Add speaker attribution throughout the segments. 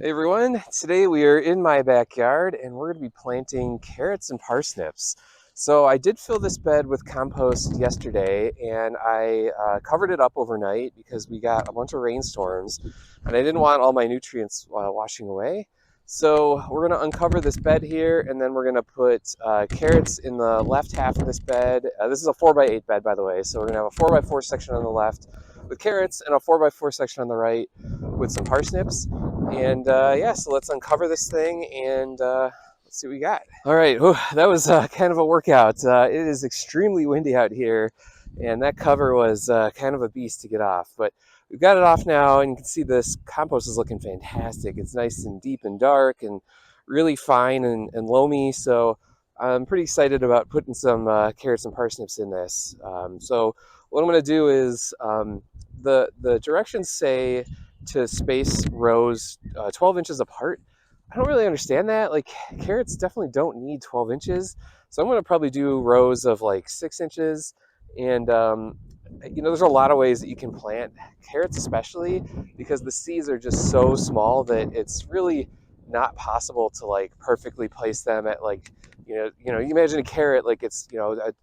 Speaker 1: Hey everyone, today we are in my backyard and we're going to be planting carrots and parsnips. So I did fill this bed with compost yesterday and I covered it up overnight because we got a bunch of rainstorms and I didn't want all my nutrients washing away. So we're going to uncover this bed here and then we're going to put carrots in the left half of this bed. This is a 4x8 bed, by the way, so we're going to have a 4x4 section on the left with carrots and a 4x4 section on the right with some parsnips. And yeah, so let's uncover this thing and let's see what we got. All right, whew, that was kind of a workout. It is extremely windy out here, and that cover was kind of a beast to get off. But we've got it off now, and you can see this compost is looking fantastic. It's nice and deep and dark and really fine and loamy. So I'm pretty excited about putting some carrots and parsnips in this. So what I'm going to do is the directions say to space rows 12 inches apart. I don't really understand that. Like, carrots definitely don't need 12 inches. So I'm going to probably do rows of like 6 inches. And, there's a lot of ways that you can plant carrots, especially because the seeds are just so small that it's really not possible to like perfectly place them at like, you imagine a carrot like it's, a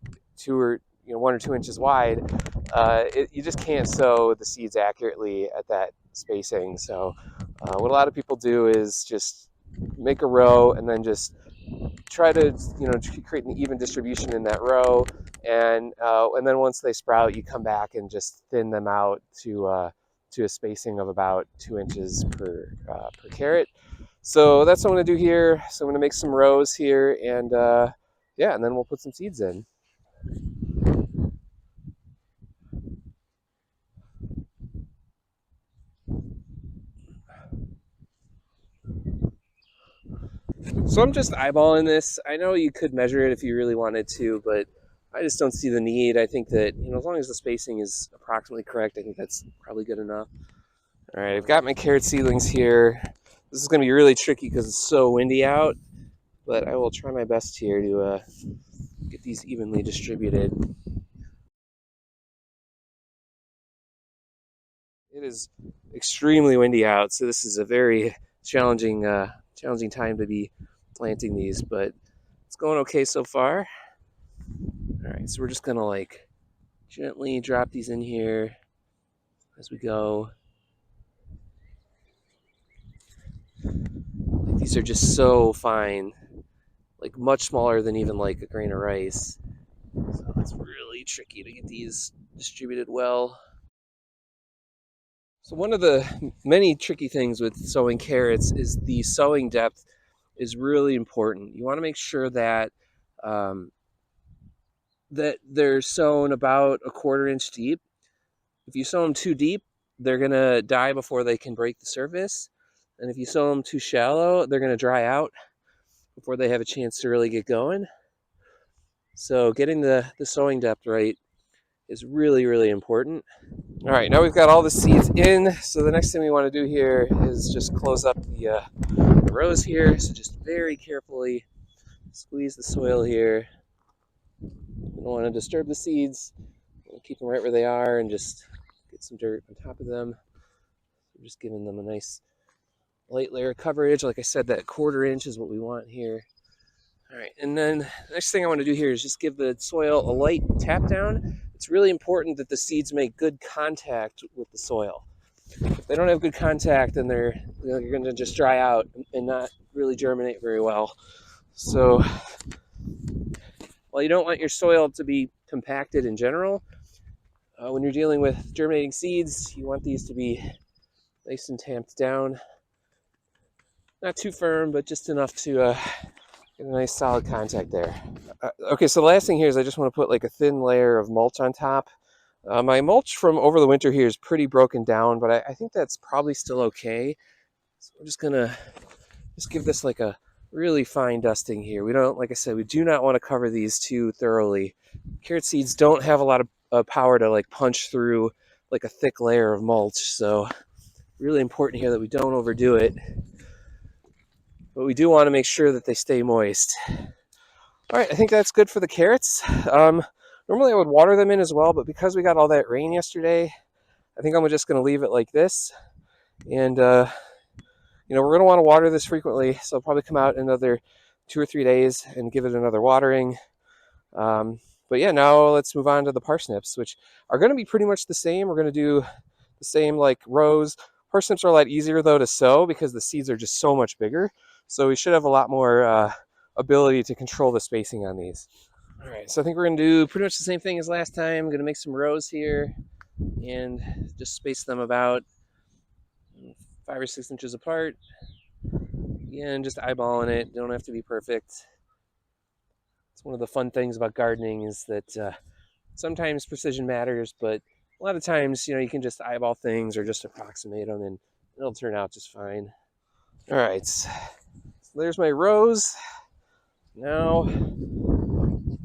Speaker 1: 1 or 2 inches wide. You just can't sow the seeds accurately at that spacing. So what a lot of people do is just make a row and then just try to create an even distribution in that row, and then once they sprout, you come back and just thin them out to a spacing of about 2 inches per carrot. So that's what I'm going to do here. So I'm going to make some rows here, and yeah, and then we'll put some seeds in. So I'm just eyeballing this. I know you could measure it if you really wanted to, but I just don't see the need. I think that, as long as the spacing is approximately correct, I think that's probably good enough. All right, I've got my carrot seedlings here. This is going to be really tricky because it's so windy out, but I will try my best here to get these evenly distributed. It is extremely windy out, so this is a very challenging time to be planting these, but it's going okay so far. All right, so we're just gonna like gently drop these in here as we go. These are just so fine, like much smaller than even like a grain of rice. So it's really tricky to get these distributed well. So one of the many tricky things with sowing carrots is the sowing depth is really important. You want to make sure that um, that they're sown about a 1/4 inch deep. If you sow them too deep, they're gonna die before they can break the surface. And if you sow them too shallow, they're gonna dry out before they have a chance to really get going. So getting the sowing depth right is really, really important. All right, now we've got all the seeds in. So the next thing we want to do here is just close up the rows here. So just very carefully squeeze the soil here. We don't want to disturb the seeds. We'll keep them right where they are and just get some dirt on top of them. We're just giving them a nice light layer of coverage. Like I said, that 1/4 inch is what we want here. All right, and then the next thing I want to do here is just give the soil a light tap down. It's really important that the seeds make good contact with the soil. If they don't have good contact, then they're going to just dry out and not really germinate very well. So while you don't want your soil to be compacted in general, when you're dealing with germinating seeds, you want these to be nice and tamped down. Not too firm, but just enough to get a nice solid contact there. Okay, so the last thing here is I just want to put like a thin layer of mulch on top. My mulch from over the winter here is pretty broken down, but I think that's probably still okay. So we're just gonna just give this like a really fine dusting here. We don't, like I said, we do not want to cover these too thoroughly. Carrot seeds don't have a lot of power to like punch through like a thick layer of mulch, so really important here that we don't overdo it. But we do want to make sure that they stay moist. All right, I think that's good for the carrots. Normally I would water them in as well, but because we got all that rain yesterday, I think I'm just going to leave it like this and we're going to want to water this frequently, so I'll probably come out in another 2 or 3 days and give it another watering. Um, but yeah, now let's move on to the parsnips, which are going to be pretty much the same. We're going to do the same like rows. Parsnips are a lot easier though to sow because the seeds are just so much bigger. So we should have a lot more ability to control the spacing on these. All right, so I think we're going to do pretty much the same thing as last time. I'm going to make some rows here and just space them about 5 or 6 inches apart. Again, just eyeballing it. Don't have to be perfect. It's one of the fun things about gardening is that sometimes precision matters, but a lot of times, you can just eyeball things or just approximate them and it'll turn out just fine. All right, so there's my rows. Now,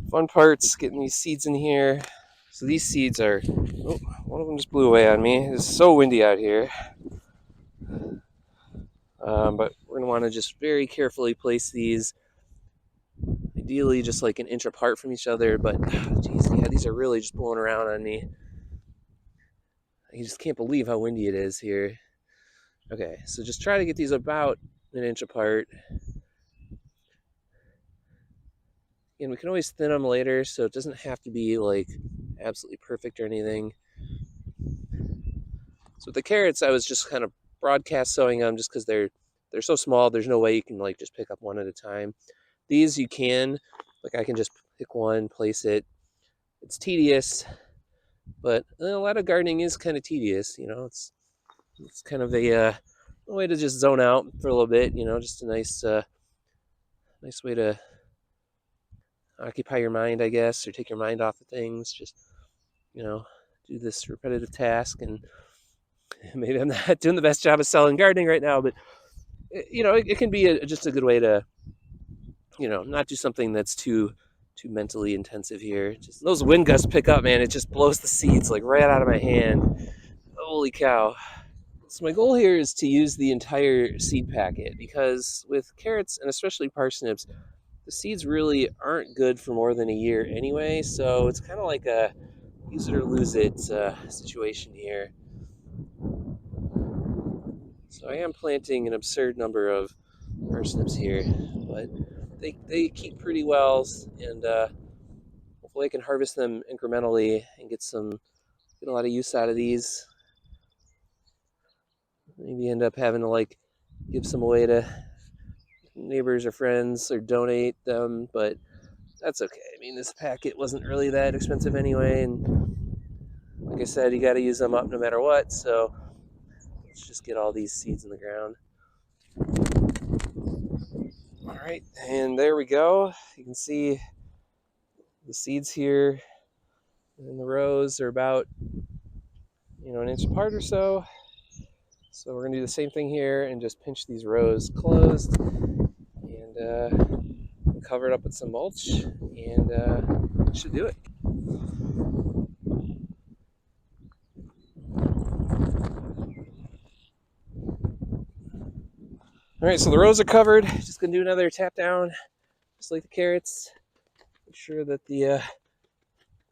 Speaker 1: fun part's getting these seeds in here. So these seeds are, oh, one of them just blew away on me. It's so windy out here. But we're going to want to just very carefully place these, ideally just like an inch apart from each other. But, geez, yeah, these are really just blowing around on me. I just can't believe how windy it is here. Okay, so just try to get these about an inch apart. And we can always thin them later, so it doesn't have to be like absolutely perfect or anything. So with the carrots, I was just kind of broadcast sowing them just because they're so small. There's no way you can like just pick up one at a time. These you can, like I can just pick one, place it. It's tedious, but a lot of gardening is kind of tedious. It's kind of a way to just zone out for a little bit. Just a nice way to occupy your mind, I guess, or take your mind off of things. Just do this repetitive task, and maybe I'm not doing the best job of selling gardening right now, but it can be just a good way to not do something that's too mentally intensive here. Just those wind gusts pick up, man. It just blows the seeds like right out of my hand. Holy cow. So my goal here is to use the entire seed packet because with carrots and especially parsnips, the seeds really aren't good for more than a year anyway. So it's kind of like a use it or lose it situation here. So I am planting an absurd number of parsnips here, but they keep pretty well, and hopefully I can harvest them incrementally and get a lot of use out of these. Maybe end up having to like give some away to neighbors or friends or donate them, but that's okay. I mean, this packet wasn't really that expensive anyway, and like I said, you got to use them up no matter what. So let's just get all these seeds in the ground. All right, and there we go. You can see the seeds here in the rows are about an inch apart or so. So we're gonna do the same thing here and just pinch these rows closed and cover it up with some mulch, and it should do it. All right, so the rows are covered. Just gonna do another tap down, just like the carrots. Make sure that the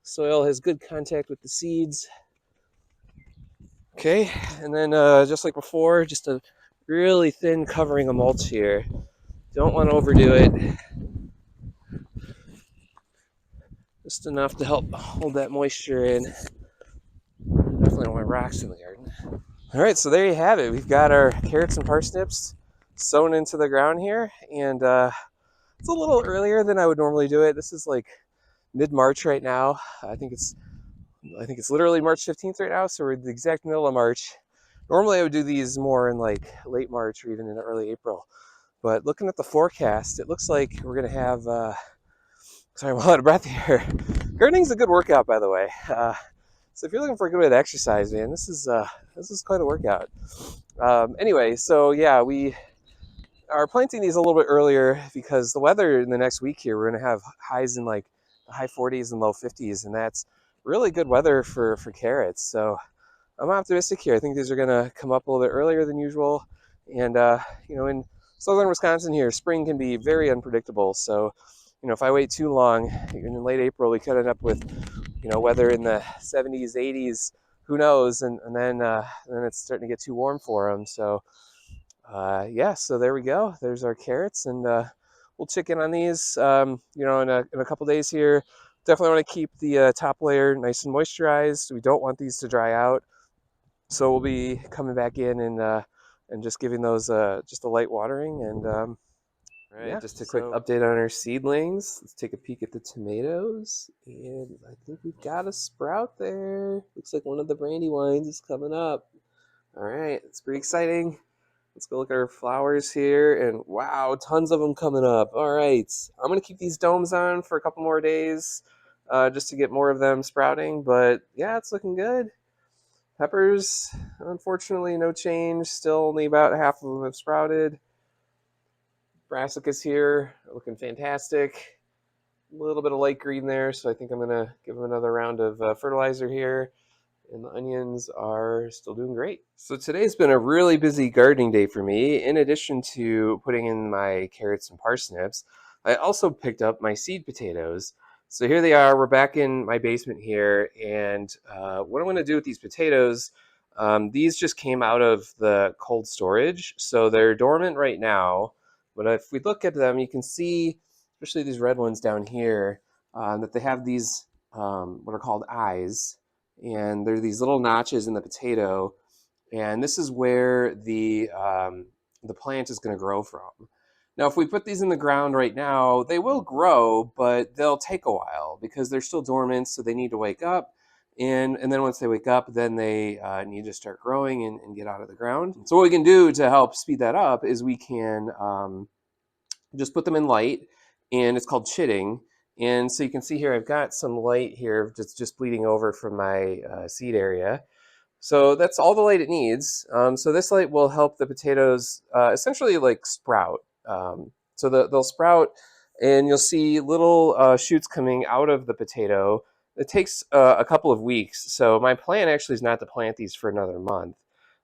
Speaker 1: soil has good contact with the seeds. Okay, and then just like before, just a really thin covering of mulch here. Don't want to overdo it. Just enough to help hold that moisture in. Definitely don't want rocks in the garden. All right, so there you have it. We've got our carrots and parsnips sown into the ground here, and it's a little earlier than I would normally do it. This is like mid-March right now. I think it's literally March 15th right now, so we're in the exact middle of March. Normally I would do these more in like late March or even in early April. But looking at the forecast, it looks like we're gonna have sorry, I'm out of breath here. Gardening's a good workout, by the way. So if you're looking for a good way to exercise, man, this is quite a workout. Anyway, so yeah, we are planting these a little bit earlier because the weather in the next week here, we're going to have highs in like the high 40s and low 50s, and that's really good weather for carrots. So I'm optimistic here. I think these are going to come up a little bit earlier than usual. And, in southern Wisconsin here, spring can be very unpredictable. So, if I wait too long, in late April, we could end up with, weather in the 70s, 80s, who knows? And then it's starting to get too warm for them. So yeah, so there we go. There's our carrots, and we'll check in on these, in a couple days here. Definitely want to keep the top layer nice and moisturized. We don't want these to dry out, so we'll be coming back in and just giving those just a light watering. And all right, yeah, just a quick update on our seedlings. Let's take a peek at the tomatoes, and I think we've got a sprout there. Looks like one of the brandywines is coming up. All right, it's pretty exciting. Let's go look at our flowers here, and wow, tons of them coming up. All right, I'm gonna keep these domes on for a couple more days, just to get more of them sprouting. But yeah, it's looking good. Peppers, unfortunately, no change. Still only about half of them have sprouted. Brassicas here, looking fantastic. A little bit of light green there, so I think I'm gonna give them another round of fertilizer here. And the onions are still doing great. So today's been a really busy gardening day for me. In addition to putting in my carrots and parsnips, I also picked up my seed potatoes. So here they are. We're back in my basement here, and what I'm going to do with these potatoes, these just came out of the cold storage, so they're dormant right now. But if we look at them, you can see, especially these red ones down here, that they have these what are called eyes, and there are these little notches in the potato, and this is where the plant is going to grow from. Now, if we put these in the ground right now, they will grow, but they'll take a while because they're still dormant, so they need to wake up. And then once they wake up, then they need to start growing and get out of the ground. So what we can do to help speed that up is we can just put them in light, and it's called chitting. And so you can see here, I've got some light here just bleeding over from my seed area. So that's all the light it needs. So this light will help the potatoes essentially like sprout. So they'll sprout, and you'll see little shoots coming out of the potato. It takes a couple of weeks. So my plan actually is not to plant these for another month.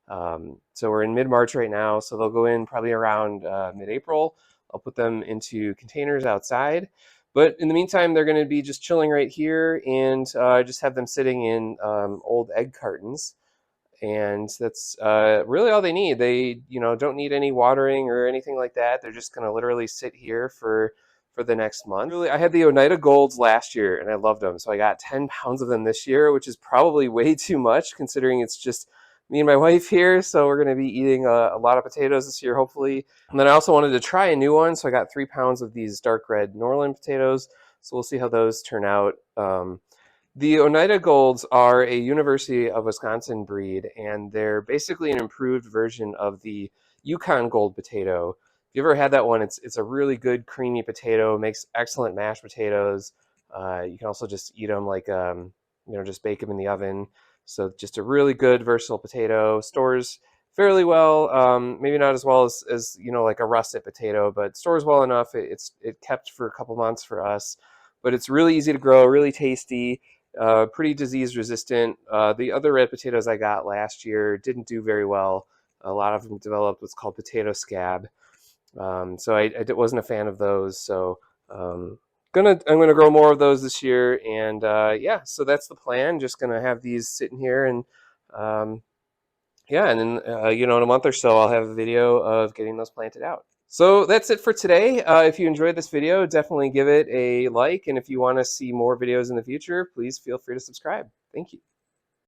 Speaker 1: So we're in mid-March right now, so they'll go in probably around mid-April. I'll put them into containers outside. But in the meantime, they're going to be just chilling right here, and just have them sitting in old egg cartons. And that's really all they need. They, don't need any watering or anything like that. They're just going to literally sit here for the next month. Really, I had the Oneida Golds last year, and I loved them. So I got 10 pounds of them this year, which is probably way too much considering it's just me and my wife here. So we're going to be eating a lot of potatoes this year, hopefully. And then I also wanted to try a new one, so I got 3 pounds of these dark red Norland potatoes. So we'll see how those turn out. The Oneida Golds are a University of Wisconsin breed, and they're basically an improved version of the Yukon Gold potato. If you ever had that one, it's a really good creamy potato. Makes excellent mashed potatoes. You can also just eat them like just bake them in the oven. So just a really good versatile potato. Stores fairly well. Maybe not as well as like a russet potato, but stores well enough. It kept for a couple months for us, but it's really easy to grow, really tasty. Pretty disease resistant. The other red potatoes I got last year didn't do very well. A lot of them developed what's called potato scab. So I wasn't a fan of those. So I'm gonna grow more of those this year. And yeah, so that's the plan. Just gonna have these sitting here, and yeah, and then in a month or so I'll have a video of getting those planted out. So that's it for today. If you enjoyed this video, definitely give it a like. And if you want to see more videos in the future, please feel free to subscribe. Thank you.